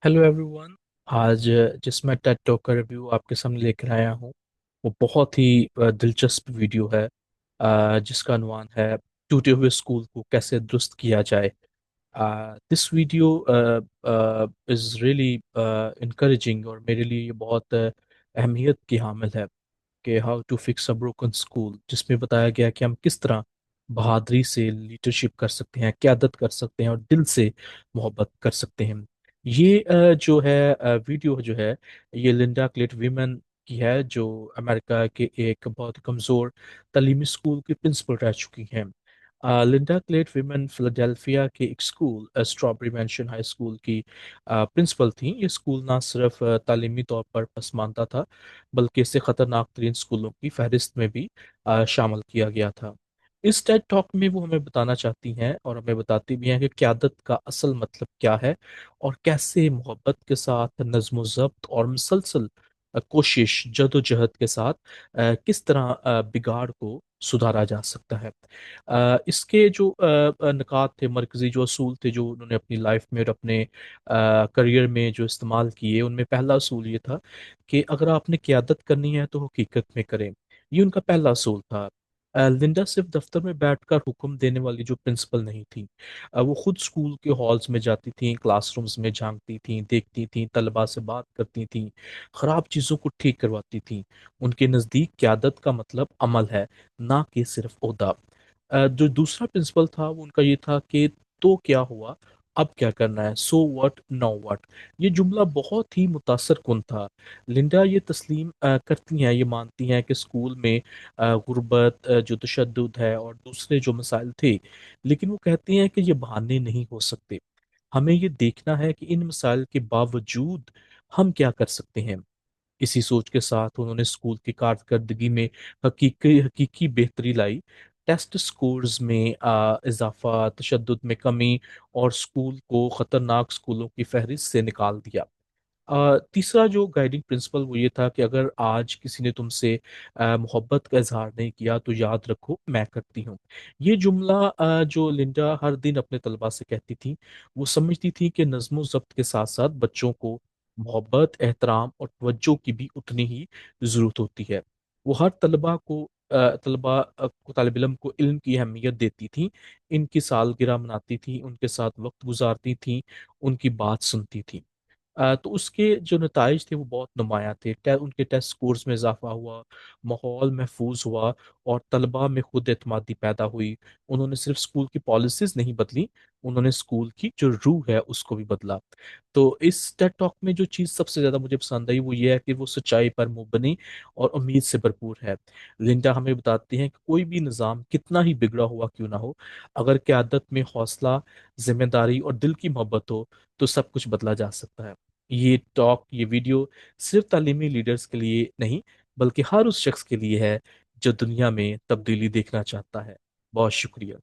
Hello everyone. आज जिस मैं टेड टॉक का रिव्यू आपके सामने लेकर आया हूँ वो बहुत ही दिलचस्प वीडियो है, जिसका अनुमान है टूटे हुए स्कूल को कैसे दुरुस्त किया जाए। This video is really encouraging और मेरे लिए ये बहुत अहमियत की हामिल है कि how to fix a broken school, जिसमें बताया गया कि हम किस तरह बहादुरी से लीडरशिप कर सकते हैं, क्यादत कर सकते हैं और दिल से मोहब्बत कर सकते हैं। ये जो है वीडियो जो है ये लिंडा क्लेट वीमन की है, जो अमेरिका के एक बहुत कमज़ोर तालीमी स्कूल की प्रिंसिपल रह चुकी हैं। लिंडा क्लेट वीमन फिलाडेल्फिया के एक school strawberry mention high school की प्रिंसिपल थी। ये स्कूल ना सिर्फ तालीमी तौर पर पसमानदा था, बल्कि इसे खतरनाक तरीन स्कूलों की फहरिस्त में भी शामिल किया गया था। इस टेड टॉक में वो हमें बताना चाहती हैं और हमें बताती भी हैं कि क़यादत का असल मतलब क्या है और कैसे मोहब्बत के साथ नज्म ज़ब्त और मुसलसल कोशिश जदोजहद के साथ किस तरह बिगाड़ को सुधारा जा सकता है। इसके जो निकात थे, मरकजी जो असूल थे, जो उन्होंने अपनी लाइफ में और अपने करियर में जो इस्तेमाल किए, उनमें पहला असूल ये था कि अगर आपने क़यादत करनी है तो हकीकत में करें। ये उनका पहला असूल था। लिंडा सिर्फ दफ्तर में बैठकर हुक्म देने वाली जो प्रिंसिपल नहीं थी। वो खुद स्कूल के हॉल्स में जाती थी, क्लासरूम्स में झांकती थी, देखती थी, तलबा से बात करती थी, खराब चीज़ों को ठीक करवाती थी। उनके नज़दीक क़यादत का मतलब अमल है, ना कि सिर्फ ओहदा। जो दूसरा प्रिंसिपल था वो उनका ये था कि तो क्या हुआ, अब क्या करना है, सो व्हाट नाउ व्हाट। ये जुमला बहुत ही मुतासर कुन था। लिंडा ये तस्लीम करती हैं, ये मानती हैं कि स्कूल में गुर्बत, जो तशद्दुद है और दूसरे जो मसाइल थे, लेकिन वो कहती हैं कि ये बहाने नहीं हो सकते। हमें ये देखना है कि इन मसाइल के बावजूद हम क्या कर सकते हैं। इसी सोच के साथ उन्होंने स्कूल की कारकर्दगी में हकीकी हकीकी बेहतरी लाई। टेस्ट स्कोर्स में इजाफा, तशद्दुद में कमी और स्कूल को खतरनाक स्कूलों की फहरिस्त से निकाल दिया। तीसरा जो गाइडिंग प्रिंसिपल वो ये था कि अगर आज किसी ने तुमसे मोहब्बत का इजहार नहीं किया तो याद रखो मैं करती हूँ। ये जुमला जो लिंडा हर दिन अपने तलबा से कहती थी, वो समझती थी कि नज्म ज़ब्त के साथ साथ बच्चों को मोहब्बत, एहतराम और तवज्जो की भी उतनी ही ज़रूरत होती है। वो हर को तालिब इल्म को इल्म की अहमियत देती थी, इनकी सालगिरह मनाती थी, उनके साथ वक्त गुजारती थी, उनकी बात सुनती थी। तो उसके जो नताइज थे वो बहुत नुमायाँ थे। उनके टेस्ट स्कोर्स में इजाफा हुआ, माहौल महफूज हुआ और तलबा में खुद एतमादी पैदा हुई। उन्होंने सिर्फ स्कूल की पॉलिसीज नहीं बदली, उन्होंने स्कूल की जो रूह है उसको भी बदला। तो इस टेड टॉक में जो चीज़ सबसे ज़्यादा मुझे पसंद आई वो ये है कि वो सच्चाई पर मुबनी और उम्मीद से भरपूर है। लिंडा हमें बताती हैं कि कोई भी निज़ाम कितना ही बिगड़ा हुआ क्यों ना हो, अगर क़यादत में हौसला, जिम्मेदारी और दिल की मोहब्बत हो तो सब कुछ बदला जा सकता है। ये वीडियो सिर्फ तालीमी लीडर्स के लिए नहीं, बल्कि हर उस शख्स के लिए है जो दुनिया में तब्दीली देखना चाहता है। बहुत शुक्रिया।